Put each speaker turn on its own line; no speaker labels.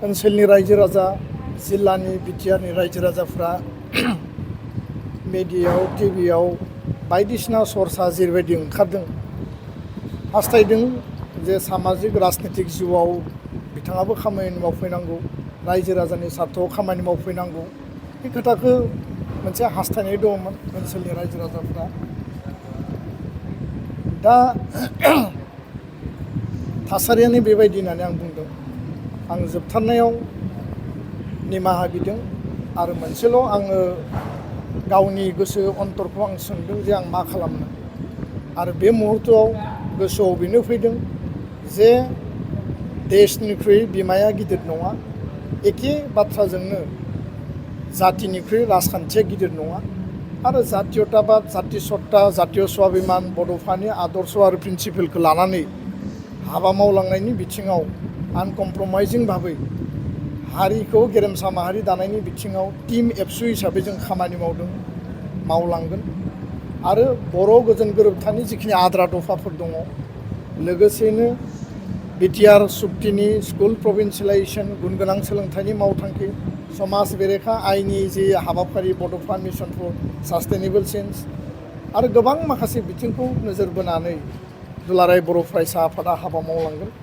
ओनसोलनि रायजो राजा जिल्लानि बिटिआरनि रायजो राजाफ्रा मिडियायाव टिभियाव बायदिसिना सरसा जेरैबायदि ओंखारदों हास्थायदों जे सामाजिक राजनितिक जिउआव बिथाङाबो खामानि मावफैनांगौ रायजो राजानि सार्थाव खामानि मावफैनांगौ बे खोथाखौ मोनसे हास्थायनाय दङमोन ओनसोलनि रायजो राजाफ्रा दा थासारियानो बेबायदि होननानै आं बुंदों आं जोबथारनायाव निमाहा बिदों आरो मोनसेल' आङो गावनि गोसो अन्तरखौ आं सोंदों जे आं मा खालामनो आरो बे मुहुर्तआव गोसोआव बेनो फैदों जे देशनिख्रुइ बिमाया गिदिर नङा एखे बाथ्राजोंनो जातिनिख्रुइ राजखान्थिया गिदिर नङा आरो जातीयताबाद जाति सत्ता जातीय स्वाभिमान बड'फानि आदर्श आरो प्रिन्सिपेलखौ लानानै हाबा मावलांनायनि बिथिङाव आनकमप्रमाइजिं भाबै हारिखौ गेरेमसा माहारि दानायनि बिथिङाव टीम एबसु हिसाबै जों खामानि मावदों मावलांगोन आरो बर' गोजोन गोरोबथानि जिखिनि आद्रा दफाफोर दङ लोगोसेनो बिटिआर सुक्तिनि स्कुल प्रभिन्सियेलाइजेसन गुनगोनां सोलोंथाइनि मावथांखि समाज बेरेखा आयनि जे हाबाफारि बड'फा मिशन फर सास्टेनेबल चेन्ज आरो गोबां माखासे बिथिंखौ नोजोर बोनानै दुलाराय बर' फरायसा आफादा हाबा मावलांगोन